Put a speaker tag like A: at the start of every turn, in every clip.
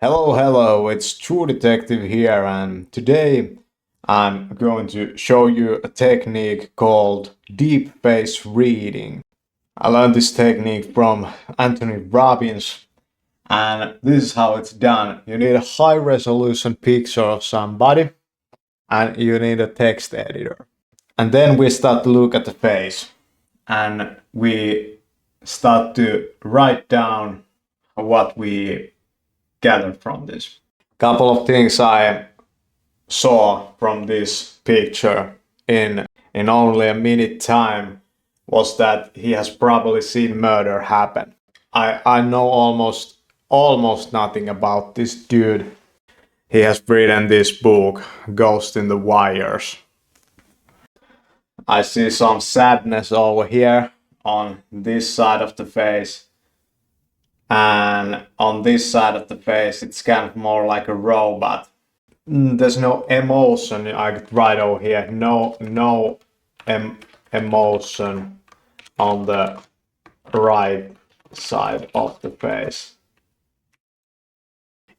A: Hello, it's True Detective here, and today I'm going to show you a technique called deep face reading. I learned this technique from Anthony Robbins, and this is how it's done. You need a high resolution picture of somebody, and you need a text editor. And then we start to look at the face, and we start to write down what we gathered from this. Couple of things I saw from this picture in only a minute time was that he has probably seen murder happen. I know almost nothing about this dude. He has written this book, Ghost in the Wires. I see some sadness over here on this side of the face. And on this side of the face, it's kind of more like a robot. There's no emotion. I could write over here. No emotion on the right side of the face.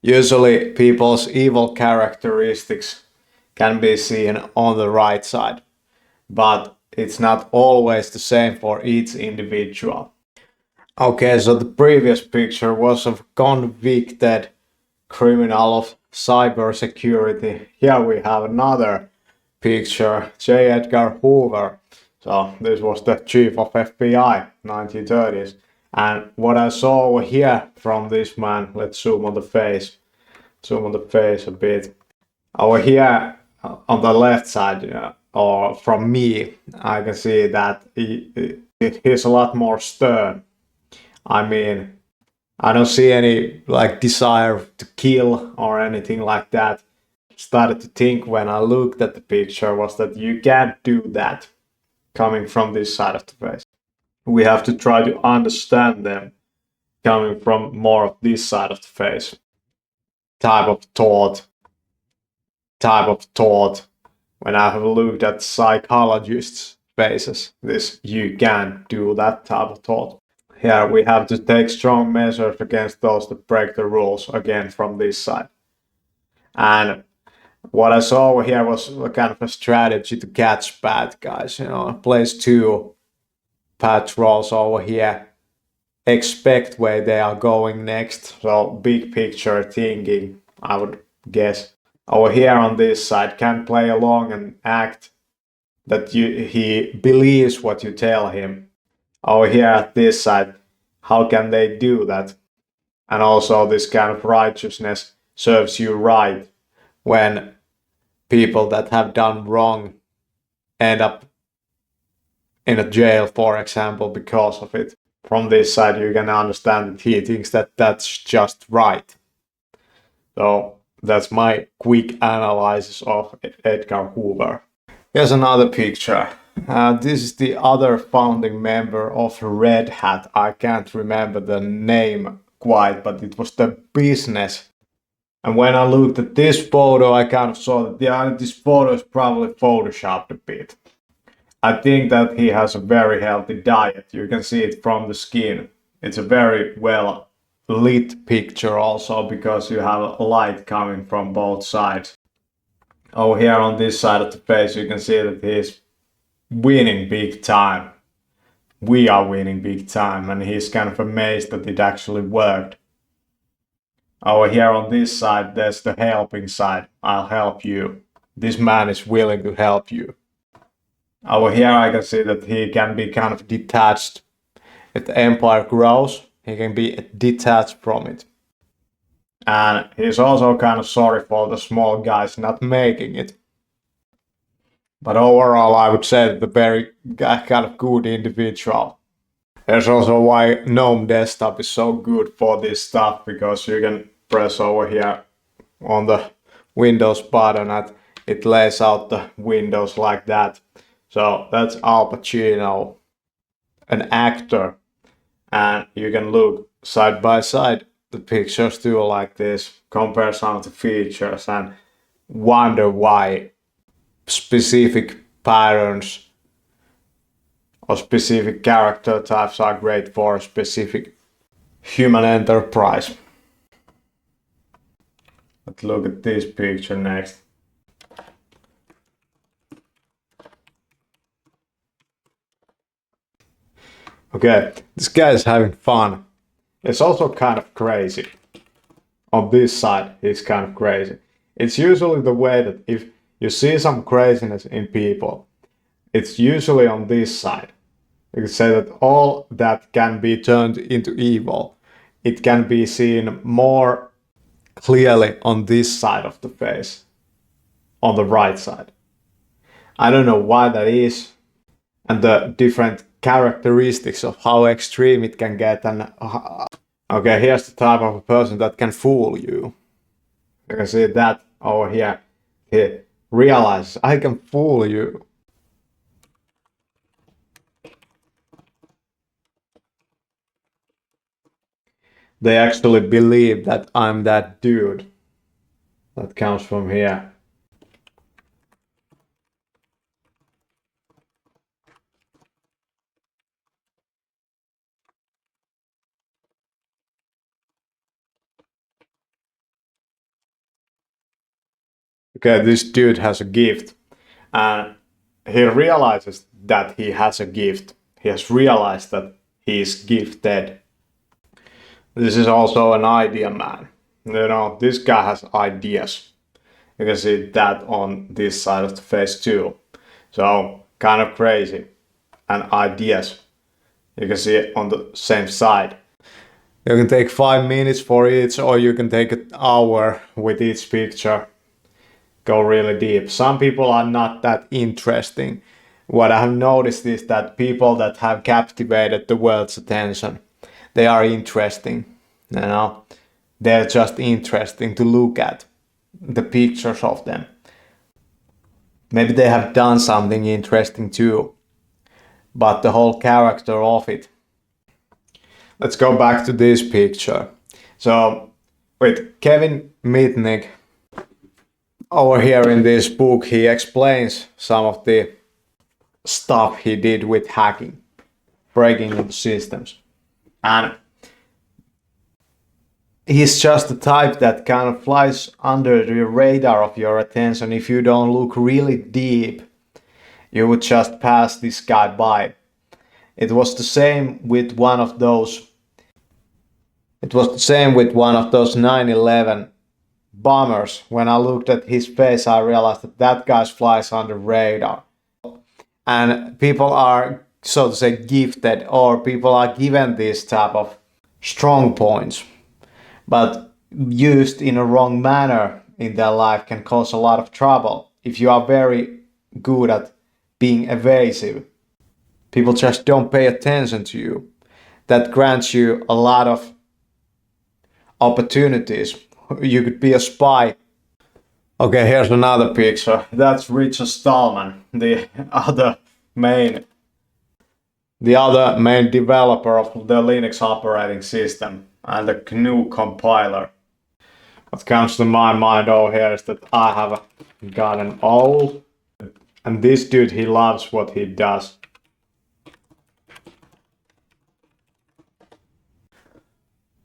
A: Usually, people's evil characteristics can be seen on the right side, but it's not always the same for each individual. Okay, so the previous picture was of a convicted criminal of cybersecurity. Here we have another picture, J. Edgar Hoover. So this was the chief of FBI, 1930s. And what I saw over here from this man, let's zoom on the face. Zoom on the face a bit. Over here on the left side, or from me, I can see that he's a lot more stern. I mean, I don't see any desire to kill or anything like that. Started to think when I looked at the picture was that you can't do that coming from this side of the face. We have to try to understand them coming from more of this side of the face. Type of thought. When I have looked at psychologists' faces, you can't do that type of thought. Here we have to take strong measures against those that break the rules, again from this side. And what I saw over here was a kind of a strategy to catch bad guys. Place two patrols over here, expect where they are going next. So big picture thinking, I would guess. Over here on this side, can play along and act that he believes what you tell him. Over here at this side, how can they do that? And also this kind of righteousness serves you right when people that have done wrong end up in a jail, for example, because of it. From this side, you can understand that he thinks that that's just right. So that's my quick analysis of Edgar Hoover. Here's another picture. This is the other founding member of Red Hat. I can't remember the name quite, but it was the business. And when I looked at this photo, I kind of saw that this photo is probably photoshopped a bit. I think that he has a very healthy diet. You can see it from the skin. It's a very well lit picture also because you have light coming from both sides. Oh, here on this side of the face, you can see that he's winning big time. We are winning big time, and he's kind of amazed that it actually worked. Over here on this side, there's the helping side. I'll help you. This man is willing to help you. Over here I can see that he can be kind of detached. If the empire grows, he can be detached from it. And he's also kind of sorry for the small guys not making it. But overall, I would say the very kind of good individual. There's also why GNOME Desktop is so good for this stuff, because you can press over here on the Windows button and it lays out the windows like that. So that's Al Pacino, an actor, and you can look side by side the pictures too like this, compare some of the features and wonder why specific patterns or specific character types are great for a specific human enterprise. Let's look at this picture next. Okay, this guy is having fun. It's also kind of crazy. On this side, he's kind of crazy. It's usually the way that if you see some craziness in people, it's usually on this side. You could say that all that can be turned into evil, it can be seen more clearly on this side of the face, on the right side. I don't know why that is, and the different characteristics of how extreme it can get. And okay, here's the type of a person that can fool you. You can see that over here. He realizes I can fool you. They actually believe that I'm that dude. That comes from here. Okay, this dude has a gift. And he realizes that he has a gift. He has realized that he is gifted. This is also an idea man. You know, this guy has ideas. You can see that on this side of the face too. So, kind of crazy. And ideas. You can see it on the same side. You can take 5 minutes for each, or you can take an hour with each picture. Go really deep. Some people are not that interesting. What I have noticed is that people that have captivated the world's attention, they are interesting. You know, they're just interesting to look at. The pictures of them. Maybe they have done something interesting too, but the whole character of it. Let's go back to this picture. So, with Kevin Mitnick, over here in this book, he explains some of the stuff he did with hacking, breaking into systems. And he's just the type that kind of flies under the radar of your attention. If you don't look really deep, you would just pass this guy by. It was the same with one of those 9/11 bombers. When I looked at his face, I realized that that guy flies under radar. And people are, so to say, gifted, or people are given this type of strong points, but used in a wrong manner in their life can cause a lot of trouble. If you are very good at being evasive, people just don't pay attention to you. That grants you a lot of opportunities. You could be a spy. Okay, here's another picture. That's Richard Stallman, the other main developer of the Linux operating system and the GNU compiler. What comes to my mind over here is that I have gotten old, and this dude, he loves what he does.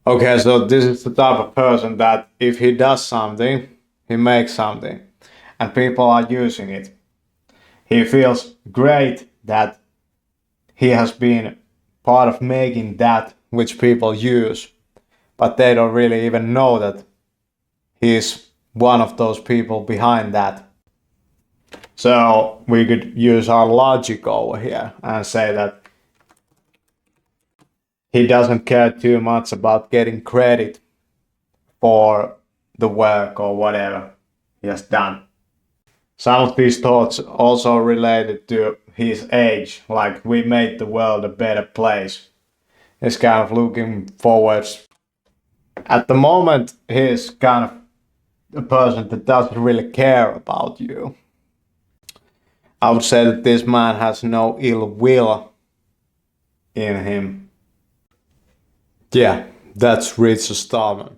A: Okay, so this is the type of person that if he does something, he makes something, and people are using it. He feels great that he has been part of making that which people use, but they don't really even know that he's one of those people behind that. So we could use our logic over here and say that he doesn't care too much about getting credit for the work or whatever he has done. Some of these thoughts also related to his age, like we made the world a better place. He's kind of looking forwards. At the moment, he's kind of a person that doesn't really care about you. I would say that this man has no ill will in him. Yeah, that's Richard Stallman.